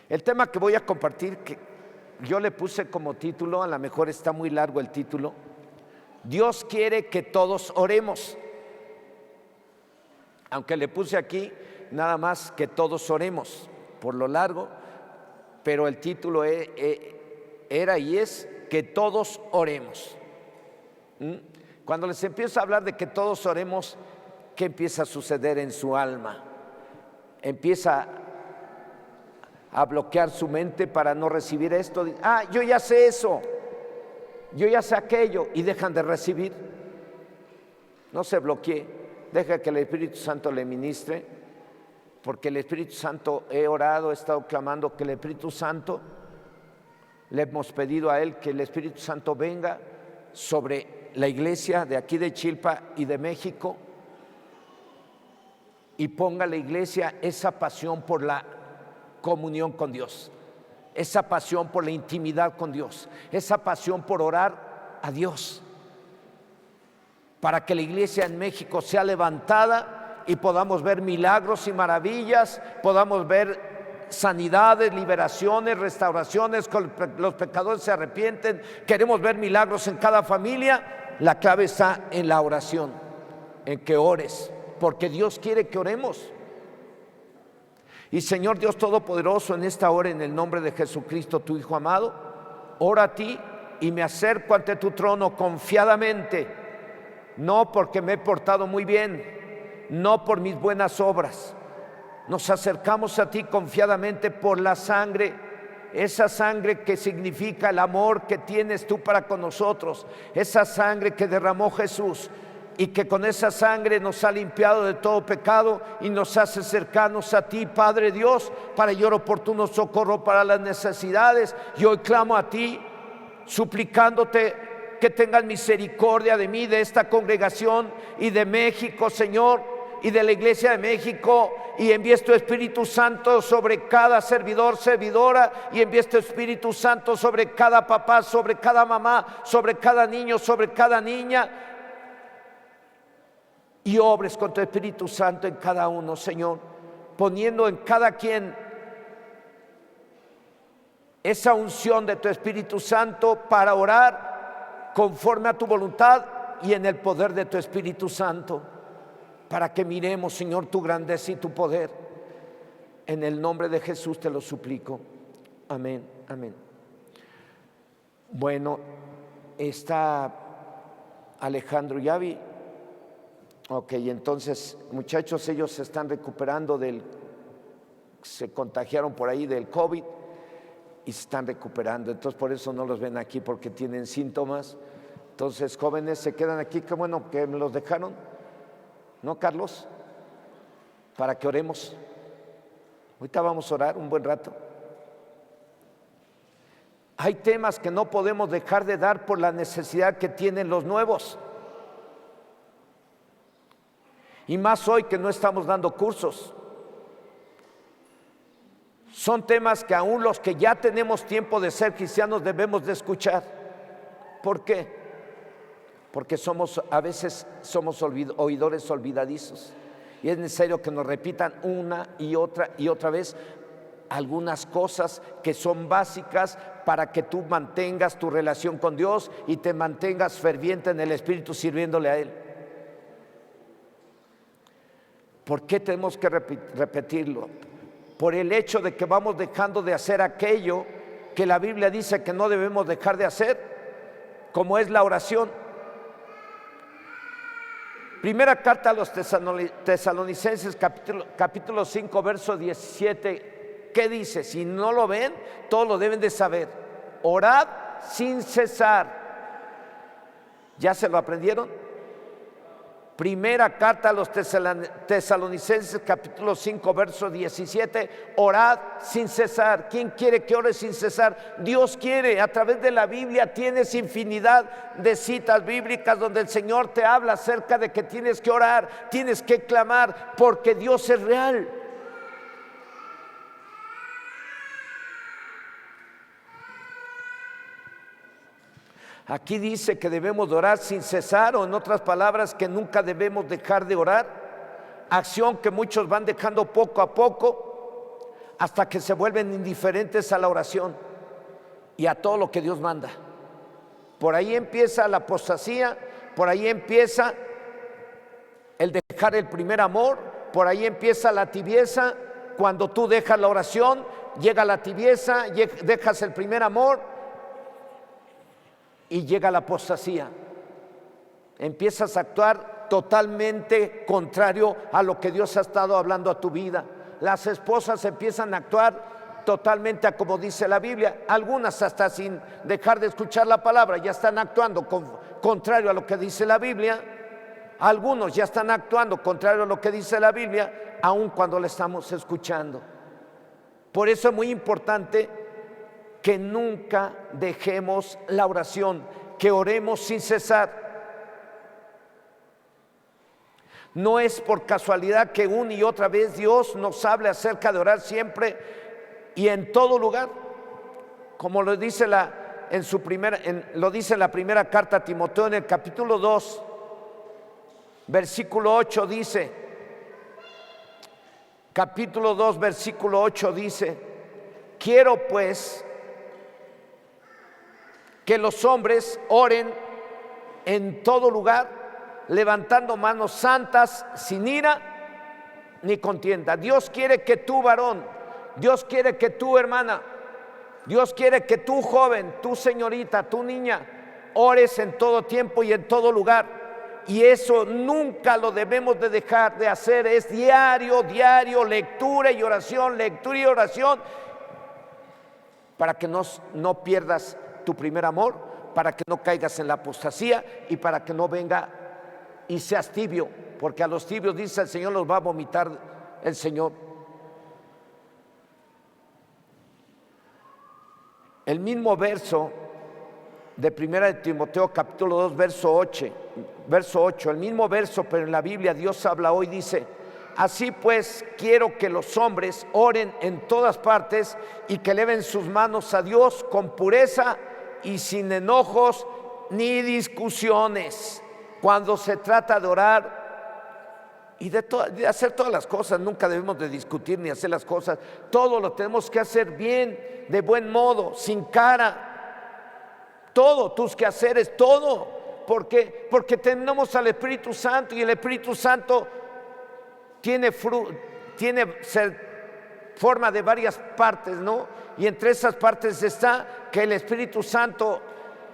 El tema que voy a compartir, que yo le puse como título, a lo mejor está muy largo el título, Dios quiere que todos oremos. Aunque le puse aquí nada más que todos oremos, por lo largo, pero el título era y es que todos oremos. Cuando les empiezo a hablar de que todos oremos, ¿qué empieza a suceder en su alma? Empieza a bloquear su mente para no recibir esto. Yo ya sé eso, yo ya sé aquello, y dejan de recibir. No se bloquee, deja que el Espíritu Santo le ministre, porque el Espíritu Santo, he orado, he estado clamando que el Espíritu Santo, le hemos pedido a Él que el Espíritu Santo venga sobre la iglesia de aquí de Chilpa y de México y ponga a la iglesia esa pasión por la comunión con Dios, esa pasión por la intimidad con Dios, esa pasión por orar a Dios, para que la iglesia en México sea levantada y podamos ver milagros y maravillas, podamos ver sanidades, liberaciones, restauraciones, los pecadores se arrepienten. Queremos ver milagros en cada familia. La clave está en la oración, en que ores, porque Dios quiere que oremos. Y Señor Dios Todopoderoso, en esta hora, en el nombre de Jesucristo, tu Hijo amado, oro a ti y me acerco ante tu trono confiadamente, no porque me he portado muy bien, no por mis buenas obras. Nos acercamos a ti confiadamente por la sangre, esa sangre que significa el amor que tienes tú para con nosotros, esa sangre que derramó Jesús y que con esa sangre nos ha limpiado de todo pecado y nos hace cercanos a ti, Padre Dios, para mayor oportuno socorro para las necesidades. Y hoy clamo a ti, suplicándote que tengas misericordia de mí, de esta congregación y de México, Señor, y de la iglesia de México, y envíes tu Espíritu Santo sobre cada servidor, servidora, y envíes tu Espíritu Santo sobre cada papá, sobre cada mamá, sobre cada niño, sobre cada niña, y obres con tu Espíritu Santo en cada uno, Señor, poniendo en cada quien esa unción de tu Espíritu Santo para orar conforme a tu voluntad y en el poder de tu Espíritu Santo, para que miremos, Señor, tu grandeza y tu poder. En el nombre de Jesús te lo suplico. Amén, amén. Bueno, está Alejandro Yavi. Ok, entonces, muchachos, ellos se están recuperando se contagiaron por ahí del COVID y se están recuperando. Entonces, por eso no los ven aquí, porque tienen síntomas. Entonces, jóvenes, se quedan aquí. Qué bueno que me los dejaron, ¿no, Carlos? Para que oremos. Ahorita vamos a orar un buen rato. Hay temas que no podemos dejar de dar por la necesidad que tienen los nuevos. Y más hoy que no estamos dando cursos. Son temas que aún los que ya tenemos tiempo de ser cristianos debemos de escuchar. ¿Por qué? Porque a veces somos oidores olvidadizos, y es necesario que nos repitan una y otra vez algunas cosas que son básicas para que tú mantengas tu relación con Dios y te mantengas ferviente en el Espíritu sirviéndole a Él. ¿Por qué tenemos que repetirlo? Por el hecho de que vamos dejando de hacer aquello que la Biblia dice que no debemos dejar de hacer, como es la oración. Primera carta a los Tesalonicenses, capítulo 5, verso 17. ¿Qué dice? Si no lo ven, todos lo deben de saber. Orad sin cesar. ¿Ya se lo aprendieron? Primera carta a los Tesalonicenses, capítulo 5, verso 17. Orad sin cesar. ¿Quién quiere que ore sin cesar? Dios quiere. A través de la Biblia tienes infinidad de citas bíblicas donde el Señor te habla acerca de que tienes que orar, tienes que clamar, porque Dios es real. Aquí dice que debemos de orar sin cesar, o en otras palabras, que nunca debemos dejar de orar. Acción que muchos van dejando poco a poco. hasta que se vuelven indiferentes a la oración y a todo lo que Dios manda. Por ahí empieza la apostasía, por ahí empieza el dejar el primer amor, por ahí empieza la tibieza. Cuando tú dejas la oración, llega la tibieza, dejas el primer amor y llega la apostasía. Empiezas a actuar totalmente contrario a lo que Dios ha estado hablando a tu vida. Las esposas empiezan a actuar totalmente a como dice la Biblia. Algunas hasta sin dejar de escuchar la palabra ya están actuando contrario a lo que dice la Biblia. Algunos ya están actuando contrario a lo que dice la Biblia, aun cuando la estamos escuchando. Por eso es muy importante que nunca dejemos la oración, que oremos sin cesar. No es por casualidad que una y otra vez Dios nos hable acerca de orar siempre y en todo lugar, como lo dice lo dice en la primera carta a Timoteo, en el capítulo 2, versículo 8 dice, capítulo 2, versículo 8 dice: quiero pues que los hombres oren en todo lugar, levantando manos santas, sin ira ni contienda. Dios quiere que tú, varón, Dios quiere que tú, hermana, Dios quiere que tú, joven, tú, señorita, tú, niña, ores en todo tiempo y en todo lugar. Y eso nunca lo debemos de dejar de hacer. Es diario, lectura y oración, para que no pierdas tu primer amor, para que no caigas en la apostasía y para que no venga y seas tibio, porque a los tibios, dice el Señor, los va a vomitar el Señor. El mismo verso de 1 Timoteo capítulo 2 verso 8, el mismo verso, pero en la Biblia Dios habla hoy, dice: así pues quiero que los hombres oren en todas partes y que eleven sus manos a Dios con pureza y sin enojos ni discusiones. Cuando se trata de orar y de hacer todas las cosas, nunca debemos de discutir ni hacer las cosas. Todo lo tenemos que hacer bien, de buen modo, sin cara. Todo, tus quehaceres, todo. ¿Por qué? Porque tenemos al Espíritu Santo y el Espíritu Santo tiene forma de varias partes, ¿no? Y entre esas partes está que el Espíritu Santo,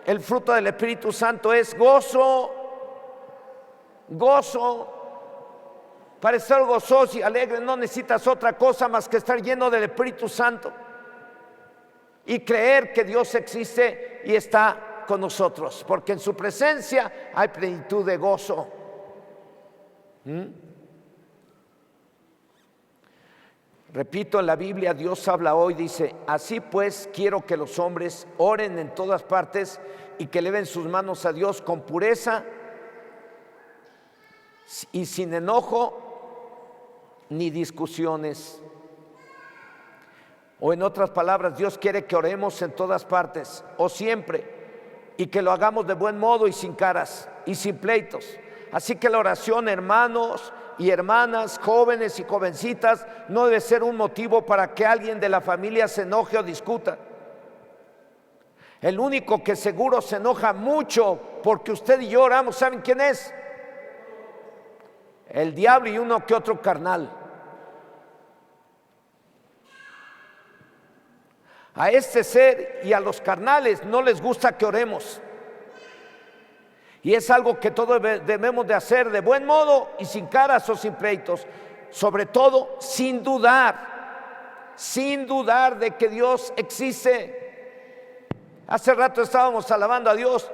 el fruto del Espíritu Santo es gozo. Para estar gozoso y alegre no necesitas otra cosa más que estar lleno del Espíritu Santo y creer que Dios existe y está con nosotros, porque en su presencia hay plenitud de gozo. Repito, en la Biblia Dios habla hoy, dice: así pues quiero que los hombres oren en todas partes y que eleven sus manos a Dios con pureza y sin enojo ni discusiones. O en otras palabras, Dios quiere que oremos en todas partes o siempre, y que lo hagamos de buen modo y sin caras y sin pleitos. Así que la oración, hermanos y hermanas, jóvenes y jovencitas, no debe ser un motivo para que alguien de la familia se enoje o discuta. El único que seguro se enoja mucho porque usted y yo oramos, ¿saben quién es? El diablo y uno que otro carnal. A este ser y a los carnales no les gusta que oremos. Y es algo que todos debemos de hacer de buen modo y sin caras o sin pleitos. Sobre todo sin dudar de que Dios existe. Hace rato estábamos alabando a Dios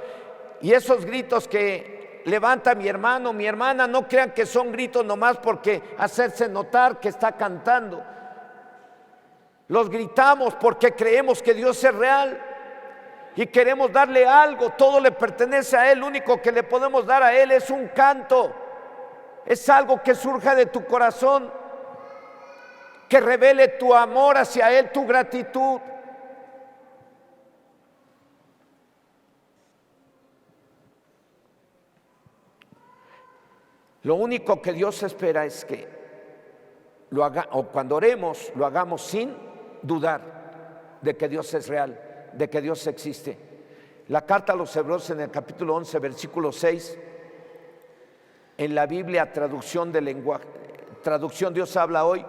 y esos gritos que levanta mi hermano, mi hermana, no crean que son gritos nomás porque hacerse notar que está cantando. Los gritamos porque creemos que Dios es real y queremos darle algo. Todo le pertenece a Él. Lo único que le podemos dar a Él es un canto. Es algo que surja de tu corazón, que revele tu amor hacia Él, tu gratitud. Lo único que Dios espera es que o cuando oremos, lo hagamos sin dudar de que Dios es real, de que Dios existe. La carta a los Hebreos en el capítulo 11, versículo 6, en la Biblia, traducción del lenguaje, traducción Dios habla hoy,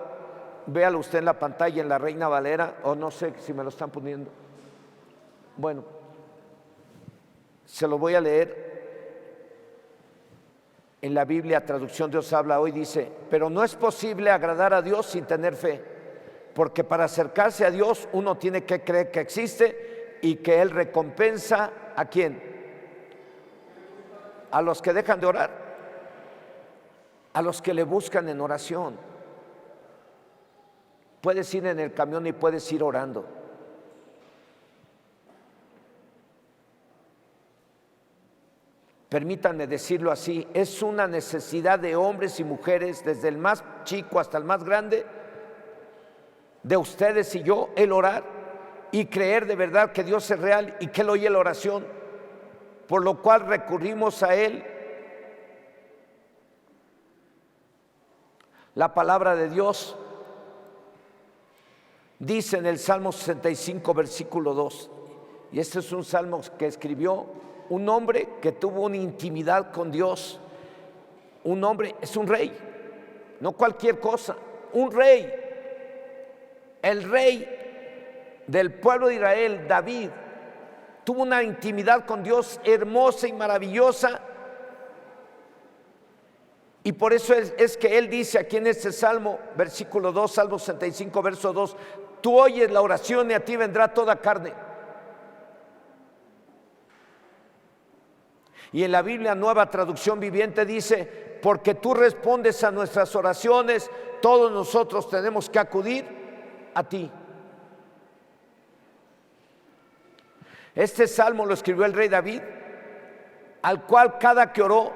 véalo usted en la pantalla en la Reina Valera, o no sé si me lo están poniendo. Bueno, se lo voy a leer. En la Biblia, traducción Dios habla hoy, dice: pero no es posible agradar a Dios sin tener fe, porque para acercarse a Dios uno tiene que creer que existe y que Él recompensa ¿a quién? A los que dejan de orar, a los que le buscan en oración. Puedes ir en el camión y puedes ir orando. Permítanme decirlo así, es una necesidad de hombres y mujeres, desde el más chico hasta el más grande, de ustedes y yo, el orar y creer de verdad que Dios es real y que Él oye la oración, por lo cual recurrimos a Él. La palabra de Dios dice en el Salmo 65, versículo 2, y este es un salmo que escribió un hombre que tuvo una intimidad con Dios. Un hombre, es un rey, no cualquier cosa, un rey. El rey del pueblo de Israel, David, tuvo una intimidad con Dios hermosa y maravillosa. Y por eso es que él dice aquí en este salmo, versículo 2, Salmo 65, verso 2, tú oyes la oración y a ti vendrá toda carne. Y en la Biblia Nueva Traducción Viviente dice: porque tú respondes a nuestras oraciones, todos nosotros tenemos que acudir a ti. Este salmo lo escribió el rey David, al cual cada que oró,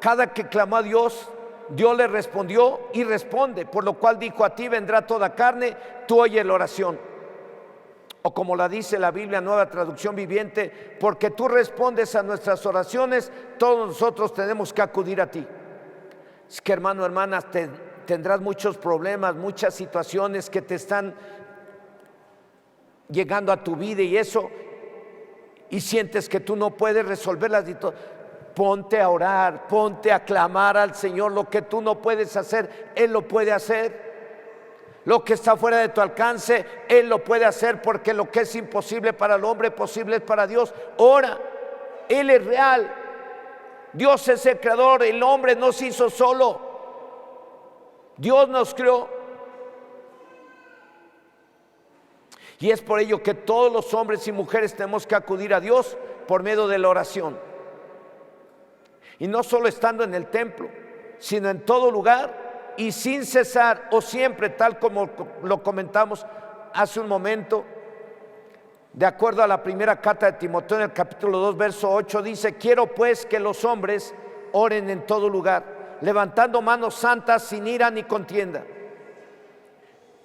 cada que clamó a Dios, Dios le respondió y responde, por lo cual dijo: a ti vendrá toda carne, tú oyes la oración. O como la dice la Biblia Nueva Traducción Viviente: porque tú respondes a nuestras oraciones, todos nosotros tenemos que acudir a ti. Es que, hermano, hermanas, tendrás muchos problemas, muchas situaciones que te están llegando a tu vida y eso, y sientes que tú no puedes resolverlas. Ponte a orar, ponte a clamar al Señor. Lo que tú no puedes hacer, Él lo puede hacer. Lo que está fuera de tu alcance, Él lo puede hacer, porque lo que es imposible para el hombre, posible es para Dios. Ora, Él es real. Dios es el creador, el hombre no se hizo solo. Dios nos creó. Y es por ello que todos los hombres y mujeres tenemos que acudir a Dios por medio de la oración. Y no solo estando en el templo, sino en todo lugar y sin cesar o siempre, tal como lo comentamos hace un momento. De acuerdo a la primera carta de Timoteo en el capítulo 2, verso 8, dice: quiero pues que los hombres oren en todo lugar, levantando manos santas sin ira ni contienda.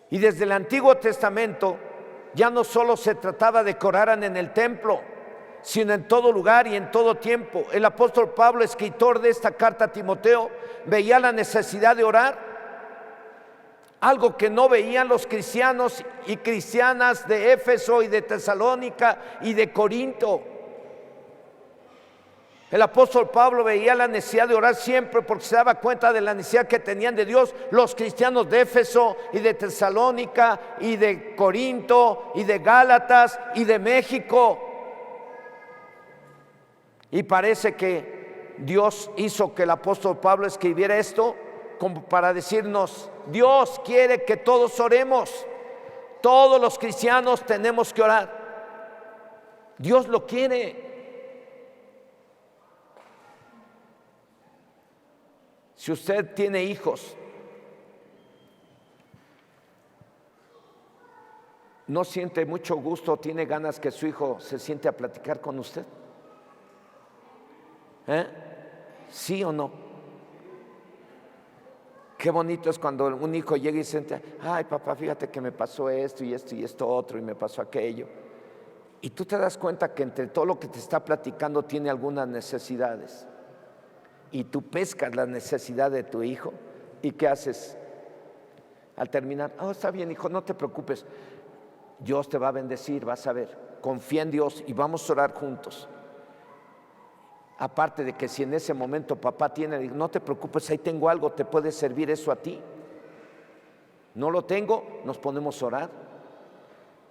Y desde el Antiguo Testamento ya no solo se trataba de que oraran en el templo, sino en todo lugar y en todo tiempo. El apóstol Pablo, escritor de esta carta a Timoteo, veía la necesidad de orar, algo que no veían los cristianos y cristianas de Éfeso y de Tesalónica y de Corinto. El apóstol Pablo veía la necesidad de orar siempre, porque se daba cuenta de la necesidad que tenían de Dios los cristianos de Éfeso y de Tesalónica y de Corinto y de Gálatas y de México. Y parece que Dios hizo que el apóstol Pablo escribiera esto como para decirnos: Dios quiere que todos oremos. Todos los cristianos tenemos que orar. Dios lo quiere. Si usted tiene hijos, ¿no siente mucho gusto, tiene ganas que su hijo se siente a platicar con usted? ¿Sí o no? Qué bonito es cuando un hijo llega y siente: ay, papá, fíjate que me pasó esto y esto y esto otro y me pasó aquello. Y tú te das cuenta que entre todo lo que te está platicando tiene algunas necesidades. Y tú pescas la necesidad de tu hijo. ¿Y qué haces? Al terminar, está bien, hijo, no te preocupes, Dios te va a bendecir, vas a ver, confía en Dios y vamos a orar juntos. Aparte de que si en ese momento papá tiene, no te preocupes, ahí tengo algo, te puede servir eso a ti. No lo tengo, nos ponemos a orar.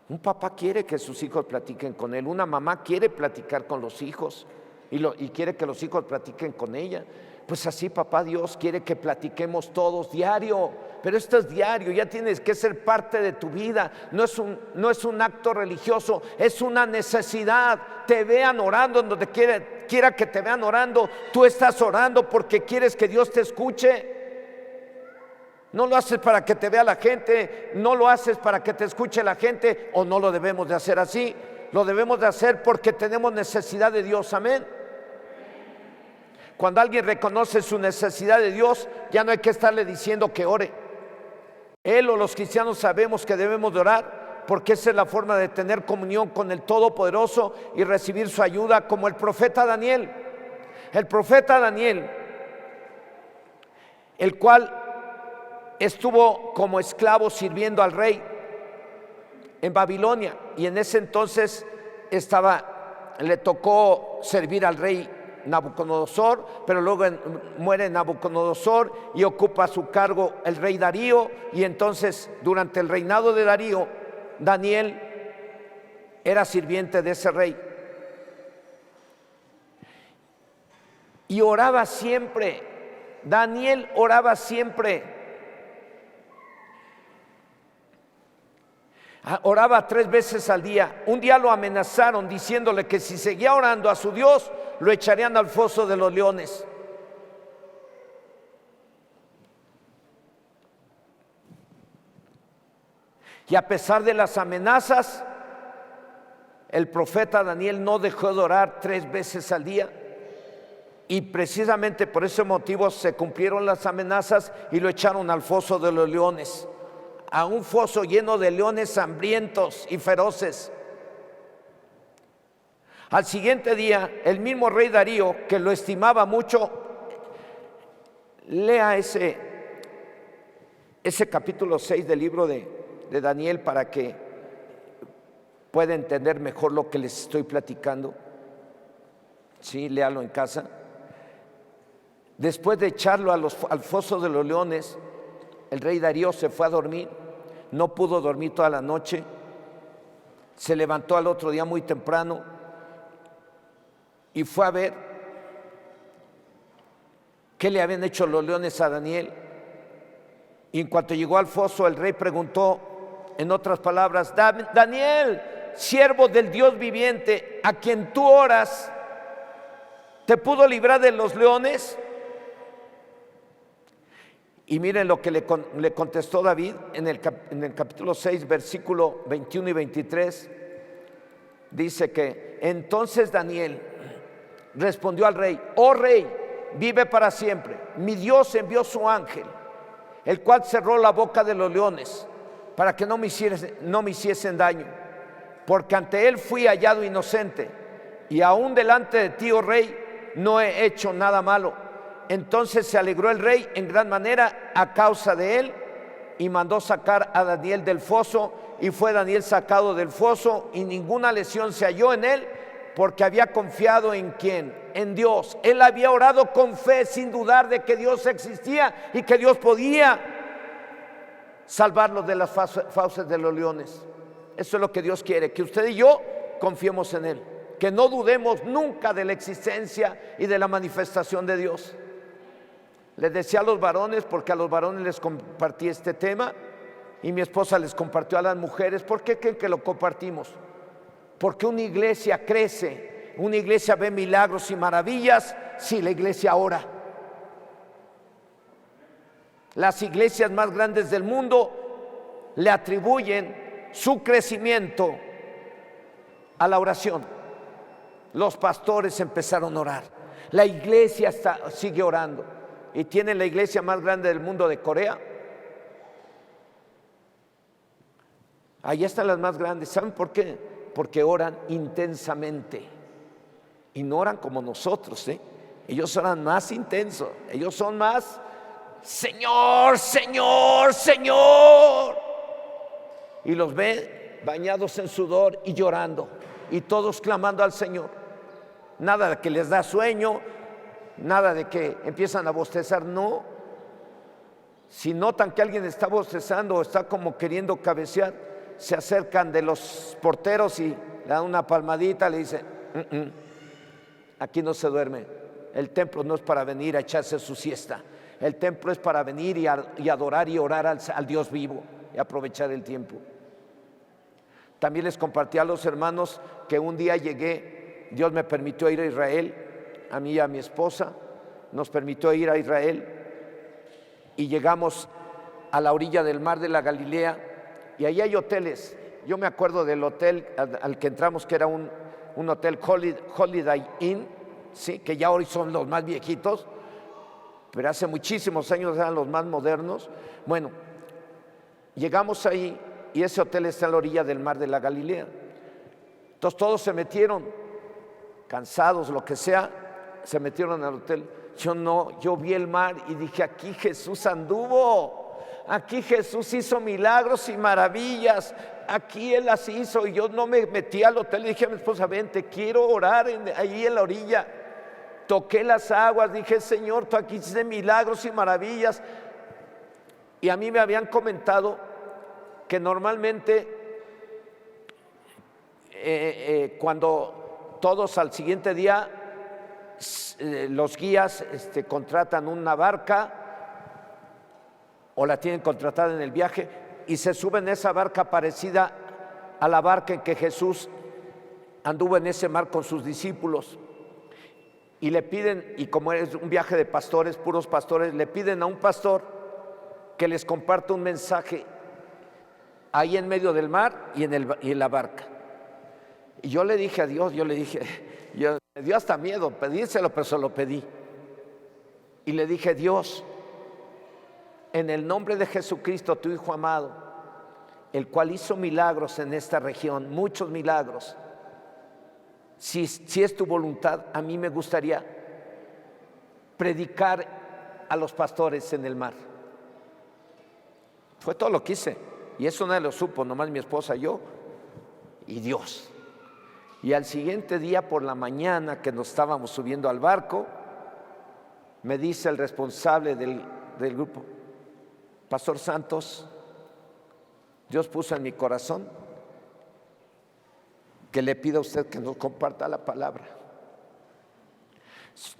Un papá quiere que sus hijos platiquen con él, una mamá quiere platicar con los hijos y quiere que los hijos platiquen con ella. Pues así papá Dios quiere que platiquemos todos diario, pero esto es diario, ya tienes que ser parte de tu vida, no es un acto religioso, es una necesidad. Te vean orando en donde quiera que te vean orando, tú estás orando porque quieres que Dios te escuche. No lo haces para que te vea la gente, no lo haces para que te escuche la gente, o no lo debemos de hacer así, lo debemos de hacer porque tenemos necesidad de Dios, amén. Cuando alguien reconoce su necesidad de Dios, ya no hay que estarle diciendo que ore. Él o los cristianos sabemos que debemos de orar, porque esa es la forma de tener comunión con el Todopoderoso y recibir su ayuda, como el profeta Daniel. El profeta Daniel, el cual estuvo como esclavo sirviendo al rey en Babilonia, y en ese entonces le tocó servir al rey Nabucodonosor, pero luego muere Nabucodonosor y ocupa su cargo el rey Darío, y entonces durante el reinado de Darío, Daniel era sirviente de ese rey y oraba siempre. Daniel oraba siempre. Oraba 3 veces al día. Un día lo amenazaron diciéndole que si seguía orando a su Dios, lo echarían al foso de los leones. Y a pesar de las amenazas, el profeta Daniel no dejó de orar 3 veces al día. Y precisamente por ese motivo se cumplieron las amenazas y lo echaron al foso de los leones, a un foso lleno de leones hambrientos y feroces. Al siguiente día, el mismo rey Darío, que lo estimaba mucho, lea ese capítulo 6 del libro de Daniel para que pueda entender mejor lo que les estoy platicando. Sí, léalo en casa. Después de echarlo al foso de los leones, el rey Darío se fue a dormir. No pudo dormir toda la noche. Se levantó al otro día muy temprano y fue a ver qué le habían hecho los leones a Daniel. Y en cuanto llegó al foso, el rey preguntó, en otras palabras: Daniel, siervo del Dios viviente, a quien tú oras, ¿te pudo librar de los leones? Y miren lo que le contestó David en el capítulo 6, versículo 21 y 23. Dice que entonces Daniel respondió al rey: oh rey, vive para siempre. Mi Dios envió su ángel, el cual cerró la boca de los leones para que no me hiciesen daño, porque ante él fui hallado inocente, y aún delante de ti, oh rey, no he hecho nada malo. Entonces se alegró el rey en gran manera a causa de él, y mandó sacar a Daniel del foso, y fue Daniel sacado del foso, y ninguna lesión se halló en él, porque había confiado ¿en quién? En Dios. Él había orado con fe, sin dudar de que Dios existía y que Dios podía salvarlo de las fauces de los leones. Eso es lo que Dios quiere, que usted y yo confiemos en Él, que no dudemos nunca de la existencia y de la manifestación de Dios. Les decía a los varones, porque a los varones les compartí este tema, y mi esposa les compartió a las mujeres. ¿Por qué creen que lo compartimos? Porque una iglesia crece, una iglesia ve milagros y maravillas si la iglesia ora. Las iglesias más grandes del mundo le atribuyen su crecimiento a la oración. Los pastores empezaron a orar, la iglesia sigue orando, y tiene la iglesia más grande del mundo de Corea. Allá están las más grandes. ¿Saben por qué? Porque oran intensamente, y no oran como nosotros, Ellos oran más intenso, ellos son más Señor, Señor, Señor. Y los ve bañados en sudor y llorando, y todos clamando al Señor. Nada de que les da sueño, nada de que empiezan a bostezar, no. Si notan que alguien está bostezando o está como queriendo cabecear, se acercan de los porteros y le dan una palmadita, le dicen: aquí no se duerme, el templo no es para venir a echarse su siesta, el templo es para venir y adorar y orar al Dios vivo y aprovechar el tiempo. También les compartí a los hermanos que un día llegué, Dios me permitió ir a Israel, a mí y a mi esposa, nos permitió ir a Israel, y llegamos a la orilla del mar de la Galilea, y ahí hay hoteles. Yo me acuerdo del hotel al que entramos, que era un hotel Holiday Inn, ¿sí? Que ya hoy son los más viejitos, pero hace muchísimos años eran los más modernos. Bueno, llegamos ahí y ese hotel está a la orilla del mar de la Galilea. Entonces todos se metieron, cansados, lo que sea, se metieron al hotel. Yo no, yo vi el mar y dije: aquí Jesús anduvo, aquí Jesús hizo milagros y maravillas, aquí Él las hizo. Y yo no me metí al hotel, y dije a mi esposa: vente, quiero orar ahí en la orilla. Toqué las aguas, dije: Señor, tú aquí hiciste milagros y maravillas. Y a mí me habían comentado que normalmente cuando todos al siguiente día los guías contratan una barca o la tienen contratada en el viaje y se suben a esa barca parecida a la barca en que Jesús anduvo en ese mar con sus discípulos, y le piden, y como es un viaje de pastores, puros pastores, le piden a un pastor que les comparta un mensaje ahí en medio del mar y en la barca. Y yo le dije a Dios, me dio hasta miedo pedírselo, pero se lo pedí. Y le dije: Dios, en el nombre de Jesucristo, tu Hijo amado, el cual hizo milagros en esta región, muchos milagros, si es tu voluntad, a mí me gustaría predicar a los pastores en el mar. Fue todo lo que hice. Y eso nadie lo supo, nomás mi esposa, yo y Dios. Y al siguiente día por la mañana, que nos estábamos subiendo al barco, me dice el responsable del grupo: Pastor Santos, Dios puso en mi corazón que le pida a usted que nos comparta la palabra.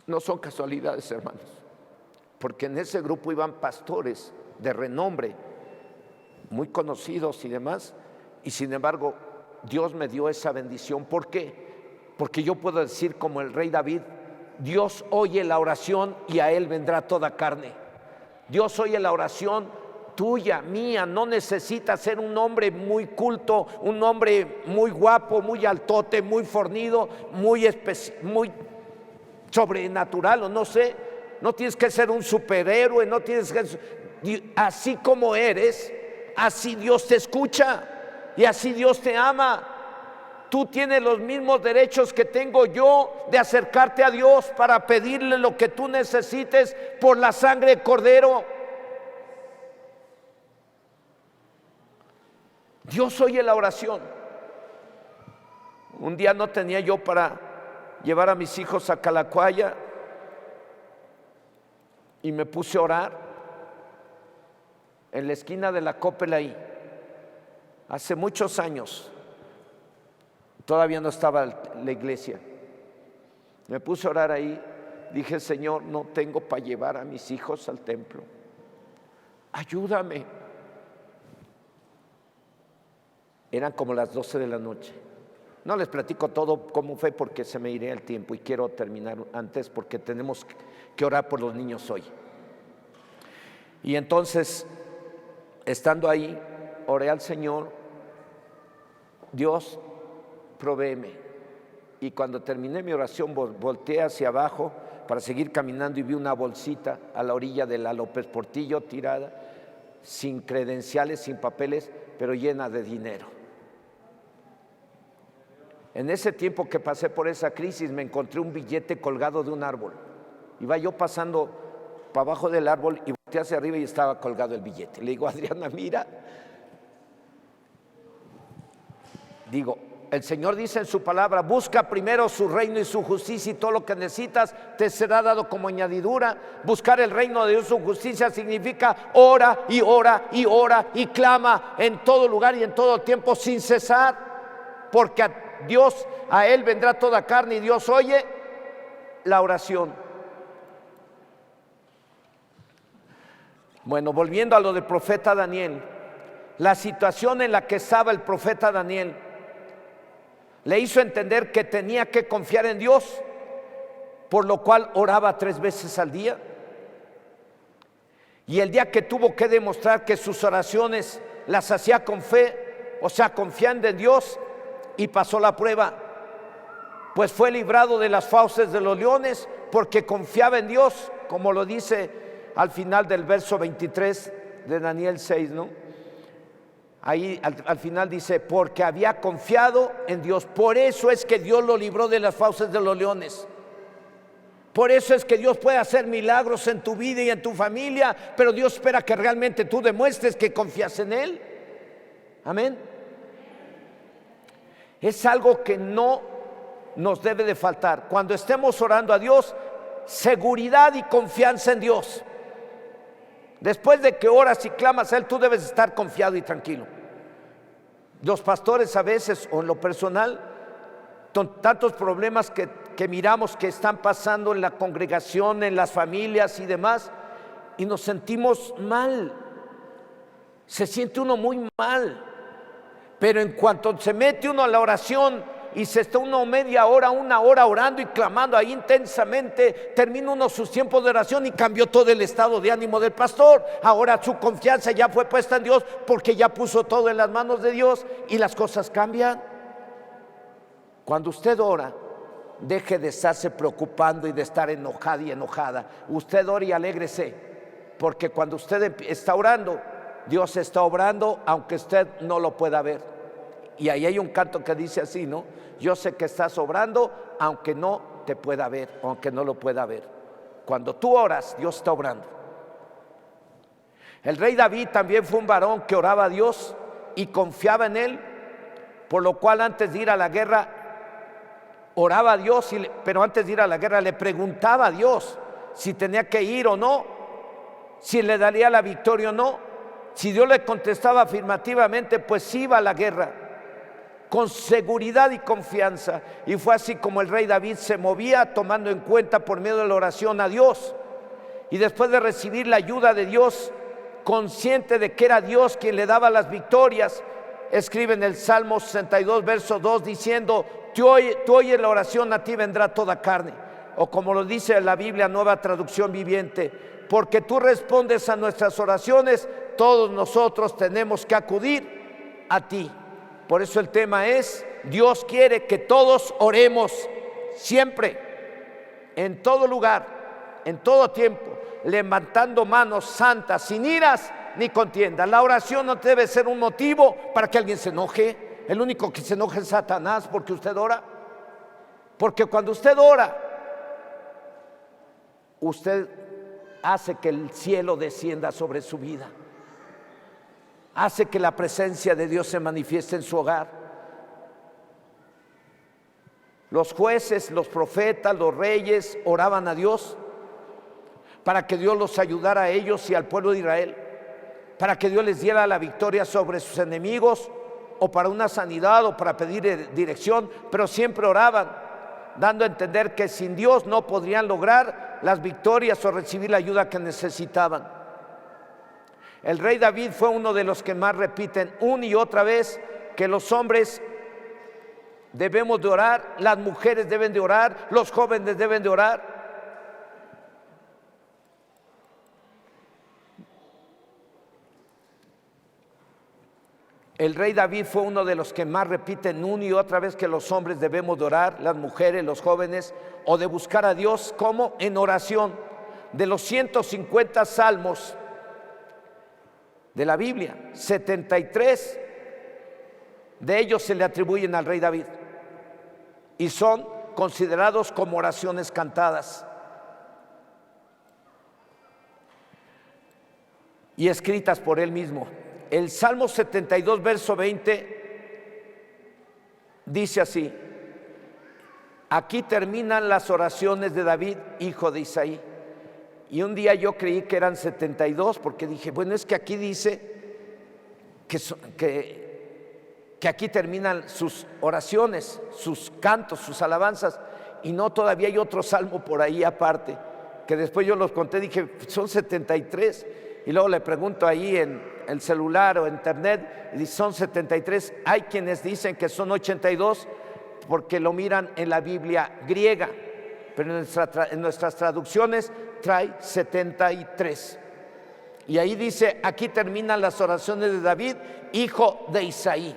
No son casualidades, hermanos, porque en ese grupo iban pastores de renombre, muy conocidos y demás, y sin embargo Dios me dio esa bendición. ¿Por qué? Porque yo puedo decir como el rey David: Dios oye la oración y a Él vendrá toda carne. Dios oye la oración tuya, mía. No necesita ser un hombre muy culto, un hombre muy guapo, muy altote, muy fornido, muy sobrenatural, o no sé. No tienes que ser un superhéroe, no tienes que... Así como eres, así Dios te escucha y así Dios te ama. Tú tienes los mismos derechos que tengo yo de acercarte a Dios para pedirle lo que tú necesites por la sangre de Cordero. Dios oye la oración. Un día no tenía yo para llevar a mis hijos a Calacuaya y me puse a orar en la esquina de la Coppel ahí, hace muchos años. Todavía no estaba la iglesia. Me puse a orar ahí. Dije: Señor, no tengo para llevar a mis hijos al templo. Ayúdame. Eran como las 12 de la noche. No les platico todo cómo fue porque se me irá el tiempo y quiero terminar antes porque tenemos que orar por los niños hoy. Y entonces, estando ahí, oré al Señor: Dios, provéeme. Y cuando terminé mi oración, volteé hacia abajo para seguir caminando y vi una bolsita a la orilla de la López Portillo tirada, sin credenciales, sin papeles, pero llena de dinero. En ese tiempo que pasé por esa crisis, me encontré un billete colgado de un árbol. Iba yo pasando para abajo del árbol y hacia arriba y estaba colgado el billete. Le digo, Adriana, mira. Digo, el Señor dice en su palabra, busca primero su reino y su justicia y todo lo que necesitas te será dado como añadidura. Buscar el reino de Dios, su justicia significa ora y ora y ora y clama en todo lugar y en todo tiempo sin cesar, porque a Dios, a Él vendrá toda carne y Dios oye la oración. Bueno, volviendo a lo del profeta Daniel, la situación en la que estaba el profeta Daniel le hizo entender que tenía que confiar en Dios, por lo cual oraba 3 veces al día. Y el día que tuvo que demostrar que sus oraciones las hacía con fe, o sea, confiando en Dios, y pasó la prueba, pues fue librado de las fauces de los leones, porque confiaba en Dios, como lo dice al final del verso 23 de Daniel 6, ¿no? Ahí al final dice, porque había confiado en Dios. Por eso es que Dios lo libró de las fauces de los leones. Por eso es que Dios puede hacer milagros en tu vida y en tu familia, pero Dios espera que realmente tú demuestres que confías en Él. Amén. Es algo que no nos debe de faltar. Cuando estemos orando a Dios, seguridad y confianza en Dios. Después de que oras y clamas a Él, tú debes estar confiado y tranquilo. Los pastores a veces, o en lo personal, tantos problemas que miramos que están pasando en la congregación, en las familias y demás, y nos sentimos mal. Se siente uno muy mal. Pero en cuanto se mete uno a la oración y se está uno media hora, 1 hora orando y clamando ahí intensamente, termina uno sus tiempos de oración y cambió todo el estado de ánimo del pastor. Ahora su confianza ya fue puesta en Dios, porque ya puso todo en las manos de Dios y las cosas cambian. Cuando usted ora, deje de estarse preocupando y de estar enojado y enojada. Usted ore y alégrese, porque cuando usted está orando, Dios está obrando aunque usted no lo pueda ver. Y ahí hay un canto que dice así, ¿no? Yo sé que estás obrando aunque no te pueda ver, aunque no lo pueda ver. Cuando tú oras, Dios está obrando. El rey David también fue un varón que oraba a Dios y confiaba en Él, por lo cual antes de ir a la guerra oraba a Dios, pero antes de ir a la guerra le preguntaba a Dios si tenía que ir o no, si le daría la victoria o no. Si Dios le contestaba afirmativamente, pues iba a la guerra con seguridad y confianza. Y fue así como el rey David se movía, tomando en cuenta por medio de la oración a Dios. Y después de recibir la ayuda de Dios, consciente de que era Dios quien le daba las victorias, escribe en el Salmo 62, verso 2, diciendo, tú oyes la oración, a ti vendrá toda carne. O como lo dice la Biblia, Nueva Traducción Viviente, porque tú respondes a nuestras oraciones, todos nosotros tenemos que acudir a ti. Por eso el tema es, Dios quiere que todos oremos siempre, en todo lugar, en todo tiempo, levantando manos santas, sin iras ni contiendas. La oración no debe ser un motivo para que alguien se enoje. El único que se enoja es Satanás porque usted ora. Porque cuando usted ora, usted hace que el cielo descienda sobre su vida. Hace que la presencia de Dios se manifieste en su hogar. Los jueces, los profetas, los reyes oraban a Dios para que Dios los ayudara a ellos y al pueblo de Israel, para que Dios les diera la victoria sobre sus enemigos, o para una sanidad, o para pedir dirección, pero siempre oraban, dando a entender que sin Dios no podrían lograr las victorias o recibir la ayuda que necesitaban. El rey David fue uno de los que más repiten una y otra vez que los hombres debemos de orar, las mujeres deben de orar, los jóvenes deben de orar. El rey David fue uno de los que más repiten una y otra vez que los hombres debemos de orar, las mujeres, los jóvenes, o de buscar a Dios como en oración. De los 150 salmos de la Biblia, 73 de ellos se le atribuyen al rey David y son considerados como oraciones cantadas. y escritas por él mismo. El Salmo 72, verso 20, dice así: aquí terminan las oraciones de David, hijo de Isaí. Y un día yo creí que eran 72, porque dije, bueno, es que aquí dice que aquí terminan sus oraciones, sus cantos, sus alabanzas, y no, todavía hay otro salmo por ahí aparte, que después yo los conté, dije, son 73, y luego le pregunto ahí en el celular o internet, y dice, son 73, hay quienes dicen que son 82, porque lo miran en la Biblia griega, pero en nuestras traducciones trae 73. Y ahí dice, aquí terminan las oraciones de David, hijo de Isaí.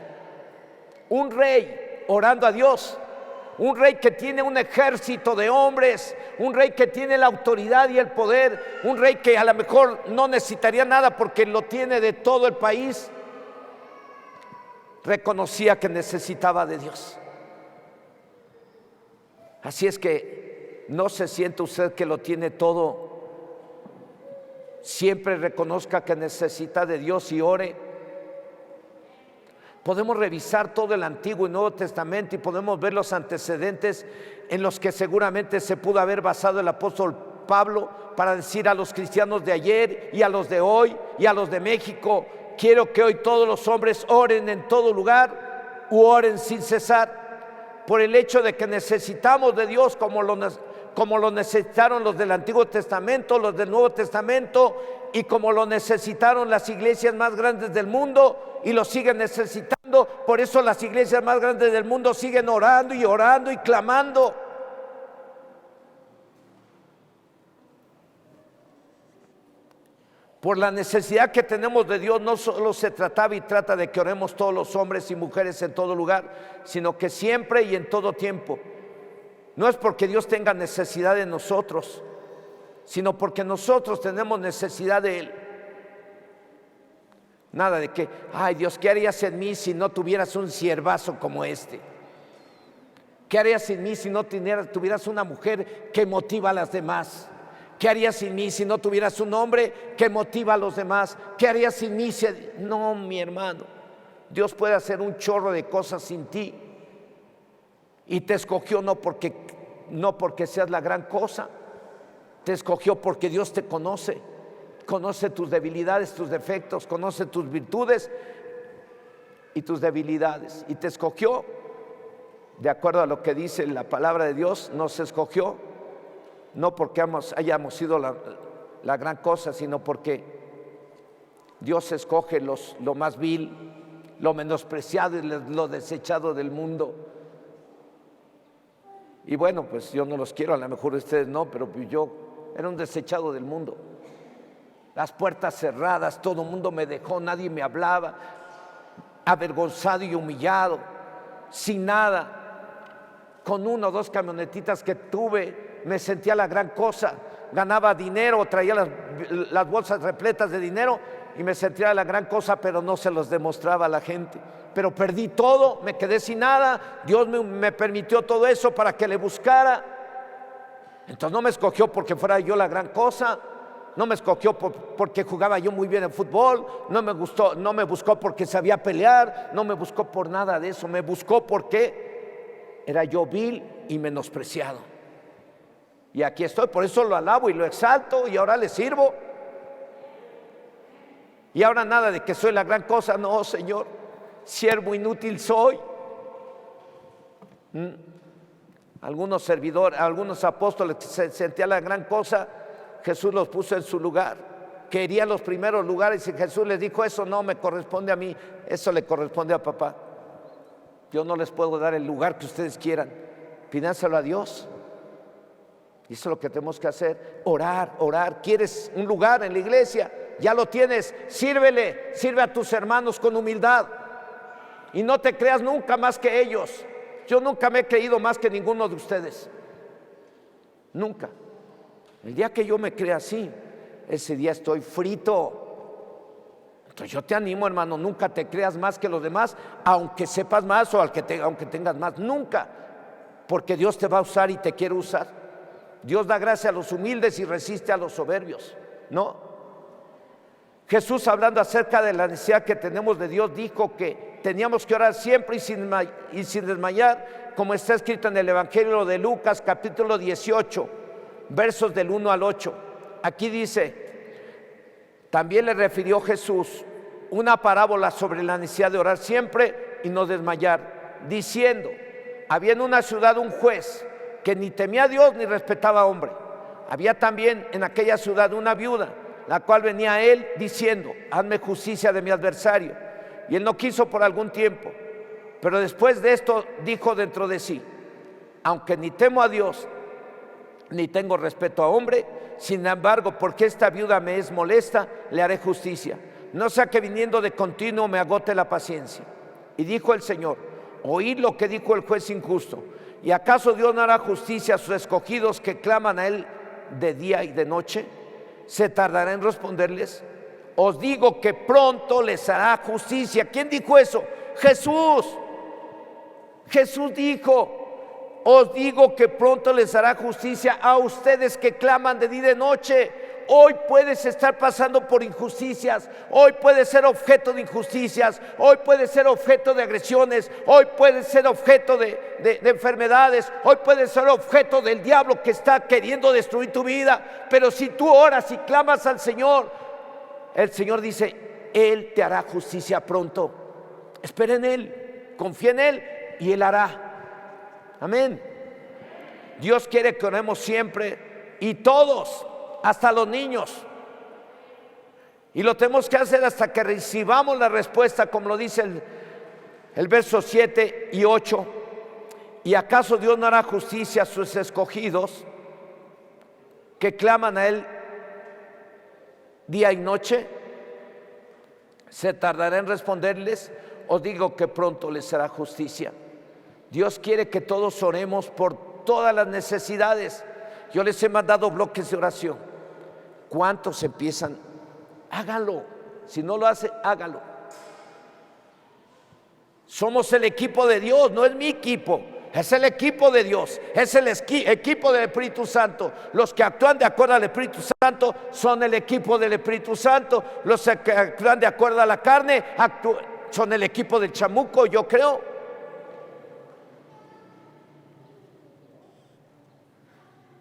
Un rey orando a Dios, un rey que tiene un ejército de hombres, un rey que tiene la autoridad y el poder, un rey que a lo mejor no necesitaría nada porque lo tiene de todo el país, reconocía que necesitaba de Dios. Así es que no se siente usted que lo tiene todo. Siempre reconozca que necesita de Dios y ore. Podemos revisar todo el Antiguo y Nuevo Testamento y podemos ver los antecedentes en los que seguramente se pudo haber basado el apóstol Pablo para decir a los cristianos de ayer y a los de hoy y a los de México: quiero que hoy todos los hombres oren en todo lugar u oren sin cesar. Por el hecho de que necesitamos de Dios como lo necesitaron los del Antiguo Testamento, los del Nuevo Testamento, y como lo necesitaron las iglesias más grandes del mundo y lo siguen necesitando. Por eso las iglesias más grandes del mundo siguen orando y clamando. Por la necesidad que tenemos de Dios, no solo se trataba y trata de que oremos todos los hombres y mujeres en todo lugar, sino que siempre y en todo tiempo. No es porque Dios tenga necesidad de nosotros, sino porque nosotros tenemos necesidad de Él. Nada de que, ay Dios, ¿qué harías en mí si no tuvieras un siervazo como este? ¿Qué harías en mí si no tuvieras una mujer que motiva a las demás? ¿Qué harías sin mí si no tuvieras un hombre que motiva a los demás? ¿Qué harías sin mí si... No, mi hermano, Dios puede hacer un chorro de cosas sin ti. Y te escogió no porque seas la gran cosa. Te escogió porque Dios te conoce. Conoce tus debilidades, tus defectos, conoce tus virtudes y tus debilidades. Y te escogió, de acuerdo a lo que dice la palabra de Dios, nos escogió. No porque hayamos sido la gran cosa, sino porque Dios escoge lo más vil, lo menospreciado y lo desechado del mundo. Y bueno, pues yo no los quiero, a lo mejor ustedes no, pero yo era un desechado del mundo. Las puertas cerradas, todo el mundo me dejó, nadie me hablaba, avergonzado y humillado, sin nada, con 1 o 2 camionetitas que tuve. Me sentía la gran cosa, ganaba dinero, traía las bolsas repletas de dinero y me sentía la gran cosa, pero no se los demostraba a la gente. Pero perdí todo, me quedé sin nada. Dios me permitió todo eso para que le buscara. Entonces no me escogió porque fuera yo la gran cosa, no me escogió porque jugaba yo muy bien en fútbol, no me buscó porque sabía pelear, no me buscó por nada de eso, me buscó porque era yo vil y menospreciado. Y aquí estoy, por eso lo alabo y lo exalto y ahora le sirvo. Y ahora nada de que soy la gran cosa, no, Señor, siervo inútil soy. Algunos apóstoles que se sentían la gran cosa, Jesús los puso en su lugar. Querían los primeros lugares y Jesús les dijo: eso no me corresponde a mí, eso le corresponde a papá. Yo no les puedo dar el lugar que ustedes quieran, pídanselo a Dios. Y eso es lo que tenemos que hacer, orar. ¿Quieres un lugar en la iglesia? Ya lo tienes, sirve a tus hermanos con humildad. Y no te creas nunca más que ellos. Yo nunca me he creído más que ninguno de ustedes. Nunca. El día que yo me crea así, ese día estoy frito. Entonces yo te animo, hermano, nunca te creas más que los demás, aunque sepas más o aunque tengas más. Nunca. Porque Dios te va a usar y te quiere usar. Dios da gracia a los humildes y resiste a los soberbios, ¿no? Jesús, hablando acerca de la necesidad que tenemos de Dios, dijo que teníamos que orar siempre y sin desmayar, como está escrito en el Evangelio de Lucas, capítulo 18, versos del 1 al 8. Aquí dice: también le refirió Jesús una parábola sobre la necesidad de orar siempre y no desmayar, diciendo: había en una ciudad un juez que ni temía a Dios ni respetaba a hombre. Había también en aquella ciudad una viuda, la cual venía a él diciendo: hazme justicia de mi adversario. Y él no quiso por algún tiempo, pero después de esto dijo dentro de sí: aunque ni temo a Dios ni tengo respeto a hombre, sin embargo, porque esta viuda me es molesta, le haré justicia, no sea que viniendo de continuo me agote la paciencia. Y dijo el Señor: oíd lo que dijo el juez injusto. ¿Y acaso Dios no hará justicia a sus escogidos que claman a él de día y de noche? ¿Se tardará en responderles? Os digo que pronto les hará justicia. ¿Quién dijo eso? Jesús. Jesús dijo: os digo que pronto les hará justicia a ustedes que claman de día y de noche. Hoy puedes estar pasando por injusticias, hoy puedes ser objeto de injusticias, hoy puedes ser objeto de agresiones, hoy puedes ser objeto de enfermedades, hoy puedes ser objeto del diablo que está queriendo destruir tu vida. Pero si tú oras y clamas al Señor, el Señor dice: Él te hará justicia pronto. Espera en Él, confía en Él y Él hará. Amén. Dios quiere que oremos siempre, y todos, hasta los niños. Y lo tenemos que hacer hasta que recibamos la respuesta, como lo dice el verso 7 y 8. ¿Y acaso Dios no hará justicia a sus escogidos que claman a Él día y noche? ¿Se tardará en responderles? Os digo que pronto les hará justicia. Dios quiere que todos oremos por todas las necesidades. Yo les he mandado bloques de oración. ¿Cuántos empiezan? Hágalo. Si no lo hace, hágalo. Somos el equipo de Dios, no es mi equipo. Es el equipo de Dios, es el equipo del Espíritu Santo. Los que actúan de acuerdo al Espíritu Santo son el equipo del Espíritu Santo. Los que actúan de acuerdo a la carne son el equipo del chamuco, yo creo.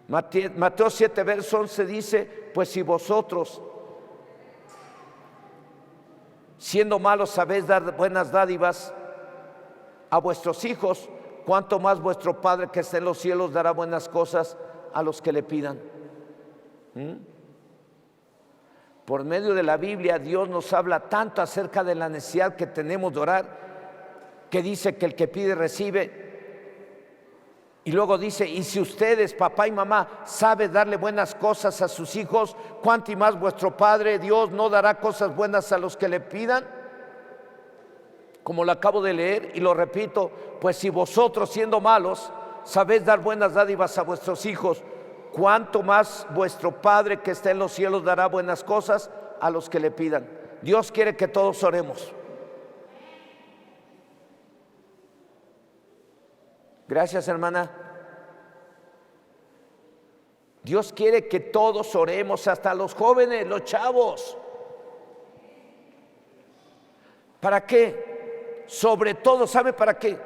Mateo 7, verso 11 dice: pues si vosotros, siendo malos, sabéis dar buenas dádivas a vuestros hijos, cuánto más vuestro Padre que está en los cielos dará buenas cosas a los que le pidan. Por medio de la Biblia, Dios nos habla tanto acerca de la necesidad que tenemos de orar, que dice que el que pide recibe. Y luego dice: y si ustedes, papá y mamá, saben darle buenas cosas a sus hijos, ¿cuánto y más vuestro Padre Dios no dará cosas buenas a los que le pidan? Como lo acabo de leer y lo repito: pues si vosotros, siendo malos, sabéis dar buenas dádivas a vuestros hijos, ¿cuánto más vuestro Padre que está en los cielos dará buenas cosas a los que le pidan? Dios quiere que todos oremos. Gracias, hermana. Dios quiere que todos oremos, hasta los jóvenes, los chavos. ¿Para qué? Sobre todo, ¿sabe para qué?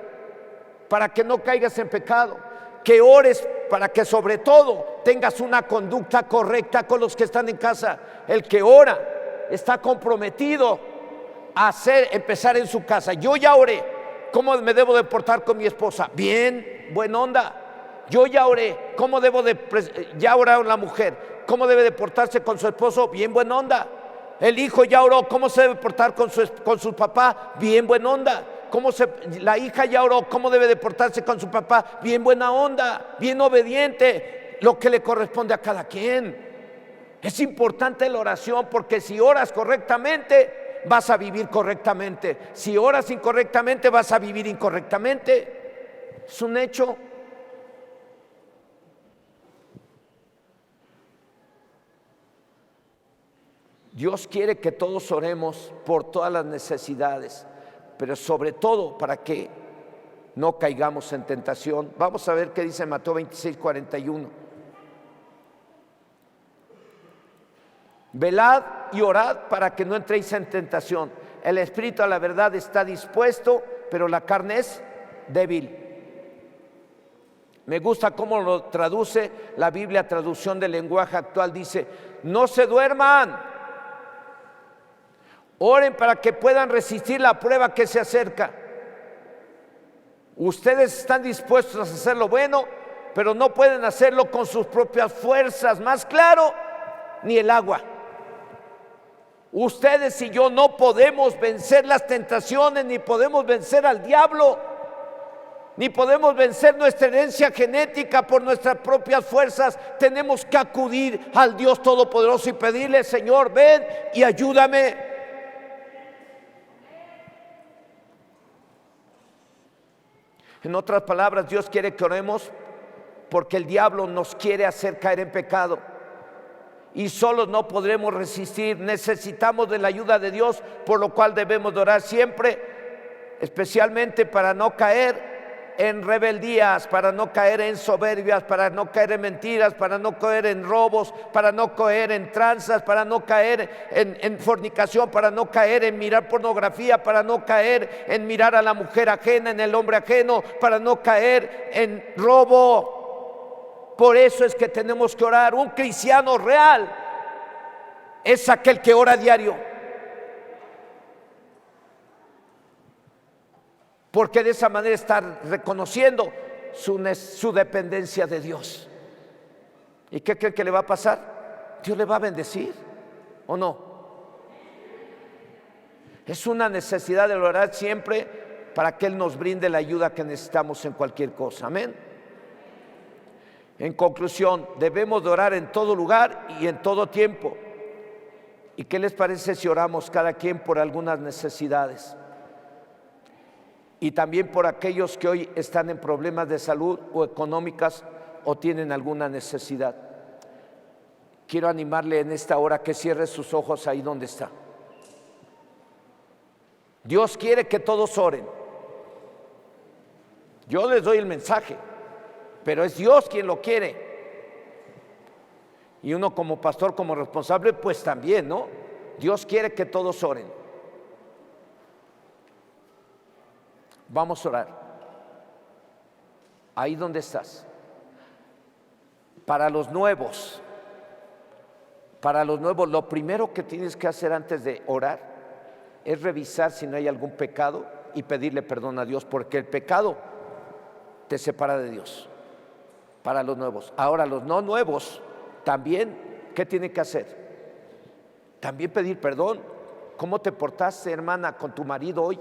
Para que no caigas en pecado. Que ores para que sobre todo tengas una conducta correcta con los que están en casa. El que ora está comprometido a empezar en su casa. Yo ya oré. ¿Cómo me debo de portar con mi esposa? Bien, buena onda. Yo ya oré. ¿Cómo ya oraron la mujer? ¿Cómo debe de portarse con su esposo? Bien, buena onda. El hijo ya oró. ¿Cómo se debe portar con su papá? Bien, buena onda. La hija ya oró. ¿Cómo debe de portarse con su papá? Bien, buena onda. Bien obediente. Lo que le corresponde a cada quien. Es importante la oración, porque si oras correctamente, vas a vivir correctamente. Si oras incorrectamente, vas a vivir incorrectamente. Es un hecho. Dios quiere que todos oremos por todas las necesidades, pero sobre todo para que no caigamos en tentación. Vamos a ver qué dice Mateo 26, 41. Velad y orad para que no entréis en tentación. El espíritu a la verdad está dispuesto, pero la carne es débil. Me gusta cómo lo traduce la Biblia, traducción del lenguaje actual. Dice: no se duerman, oren para que puedan resistir la prueba que se acerca. Ustedes están dispuestos a hacer lo bueno, pero no pueden hacerlo con sus propias fuerzas. Más claro, ni el agua. Ustedes y yo no podemos vencer las tentaciones, ni podemos vencer al diablo, ni podemos vencer nuestra herencia genética por nuestras propias fuerzas. Tenemos que acudir al Dios Todopoderoso y pedirle: Señor, ven y ayúdame. En otras palabras, Dios quiere que oremos porque el diablo nos quiere hacer caer en pecado y solos no podremos resistir. Necesitamos de la ayuda de Dios, por lo cual debemos de orar siempre, especialmente para no caer en rebeldías, para no caer en soberbias, para no caer en mentiras, para no caer en robos, para no caer en tranzas, para no caer en fornicación, para no caer en mirar pornografía, para no caer en mirar a la mujer ajena, en el hombre ajeno, para no caer en robo. Por eso es que tenemos que orar. Un cristiano real es aquel que ora diario, porque de esa manera está reconociendo su dependencia de Dios. ¿Y qué creen que le va a pasar? Dios le va a bendecir, ¿o no? Es una necesidad de orar siempre para que Él nos brinde la ayuda que necesitamos en cualquier cosa. Amén. En conclusión, debemos de orar en todo lugar y en todo tiempo. ¿Y qué les parece si oramos cada quien por algunas necesidades? Y también por aquellos que hoy están en problemas de salud o económicas o tienen alguna necesidad. Quiero animarle en esta hora que cierre sus ojos ahí donde está. Dios quiere que todos oren. Yo les doy el mensaje, pero es Dios quien lo quiere. Y uno como pastor, como responsable, pues también, ¿no? Dios quiere que todos oren. Vamos a orar. Ahí donde estás. Para los nuevos, lo primero que tienes que hacer antes de orar es revisar si no hay algún pecado y pedirle perdón a Dios, porque el pecado te separa de Dios. Para los nuevos. Ahora, los no nuevos también, ¿qué tienen que hacer? También pedir perdón. ¿Cómo te portaste, hermana, con tu marido hoy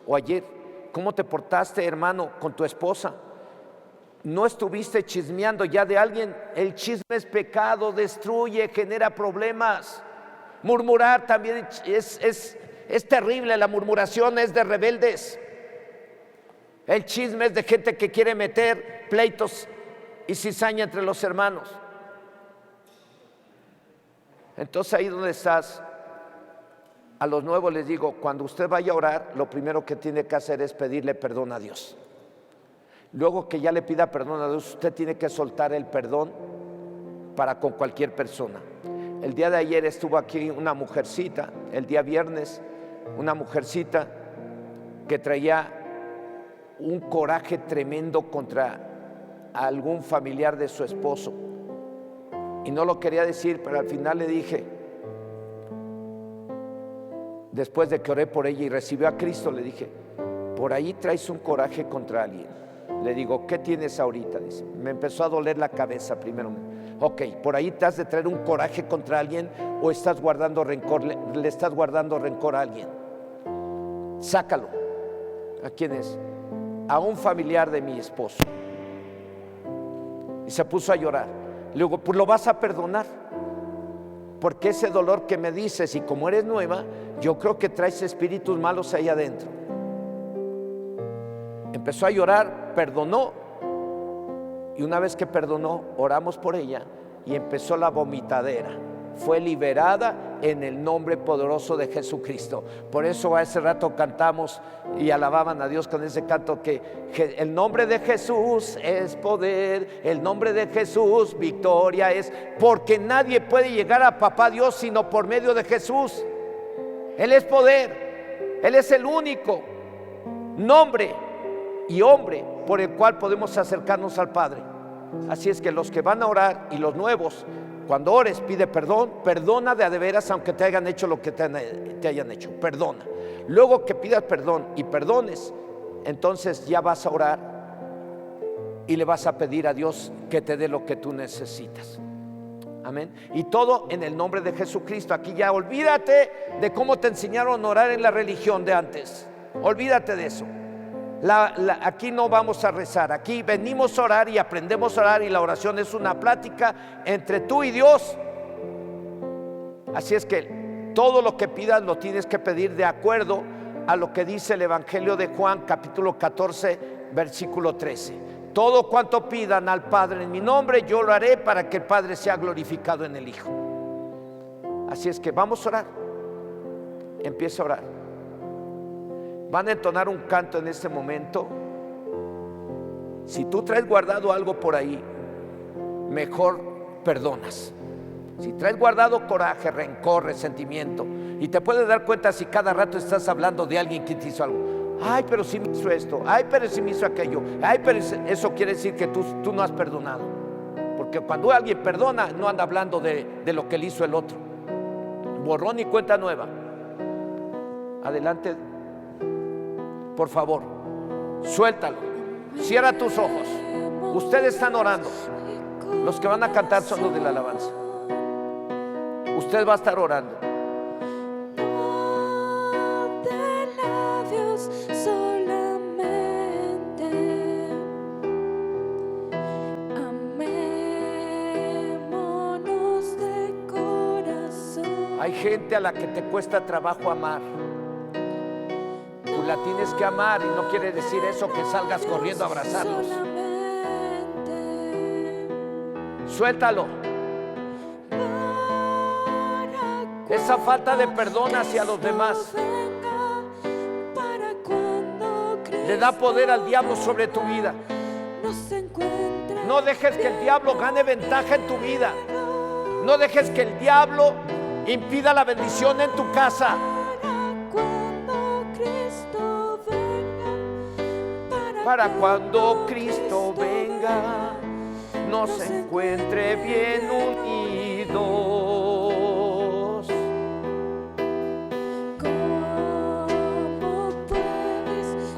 o ayer? ¿Cómo te portaste, hermano, con tu esposa? ¿No estuviste chismeando ya de alguien? El chisme es pecado, destruye, genera problemas. Murmurar también es terrible. La murmuración es de rebeldes. El chisme es de gente que quiere meter pleitos y cizaña entre los hermanos. Entonces, ahí donde estás, a los nuevos les digo: cuando usted vaya a orar, lo primero que tiene que hacer es pedirle perdón a Dios. Luego que ya le pida perdón a Dios, usted tiene que soltar el perdón para con cualquier persona. El día de ayer estuvo aquí una mujercita, el día viernes, una mujercita que traía un coraje tremendo contra algún familiar de su esposo. Y no lo quería decir, pero al final le dije, después de que oré por ella y recibió a Cristo, le dije: por ahí traes un coraje contra alguien. Le digo: ¿qué tienes ahorita? Dice: me empezó a doler la cabeza primero. Ok, por ahí te has de traer un coraje contra alguien o estás guardando rencor, le estás guardando rencor a alguien. Sácalo. ¿A quién es? A un familiar de mi esposo. Y se puso a llorar. Le digo: pues lo vas a perdonar, porque ese dolor que me dices, y como eres nueva, yo creo que traes espíritus malos ahí adentro. Empezó a llorar, perdonó, y una vez que perdonó, oramos por ella y empezó la vomitadera. fue liberada en el nombre poderoso de Jesucristo. Por eso hace rato cantamos y alababan a Dios con ese canto que el nombre de Jesús es poder, el nombre de Jesús victoria es, porque nadie puede llegar a papá Dios sino por medio de Jesús. Él es poder, Él es el único nombre y hombre por el cual podemos acercarnos al Padre. Así es que los que van a orar y los nuevos, cuando ores, pide perdón, perdona de a de veras aunque te hayan hecho lo que te hayan hecho, perdona. Luego que pidas perdón y perdones, entonces ya vas a orar y le vas a pedir a Dios que te dé lo que tú necesitas. Amén. Y todo en el nombre de Jesucristo. Aquí ya olvídate de cómo te enseñaron a orar en la religión de antes. Olvídate de eso. Aquí no vamos a rezar, aquí venimos a orar y aprendemos a orar, y la oración es una plática entre tú y Dios. Así es que todo lo que pidas lo tienes que pedir de acuerdo a lo que dice el Evangelio de Juan, capítulo 14, versículo 13. Todo cuanto pidan al Padre en mi nombre, yo lo haré para que el Padre sea glorificado en el Hijo. Así es que vamos a orar. Empieza a orar. Van a entonar un canto en este momento. Si tú traes guardado algo por ahí, mejor perdonas. Si traes guardado coraje, rencor, resentimiento, y te puedes dar cuenta si cada rato estás hablando de alguien que te hizo algo. Ay, pero si me hizo esto. Ay, pero si me hizo aquello. Ay, pero eso quiere decir que tú no has perdonado. Porque cuando alguien perdona, no anda hablando de lo que le hizo el otro. Borrón y cuenta nueva. Adelante. Por favor, suéltalo. Cierra tus ojos. Ustedes están orando. Los que van a cantar son los de la alabanza. Usted va a estar orando. De labios solamente. Amémonos de corazón. Hay gente a la que te cuesta trabajo amar. Tú la tienes que amar, y no quiere decir eso que salgas corriendo a abrazarlos. Suéltalo. Esa falta de perdón hacia los demás le da poder al diablo sobre tu vida. No dejes que el diablo gane ventaja en tu vida. No dejes que el diablo impida la bendición en tu casa. Para cuando Cristo venga, nos encuentre bien unidos.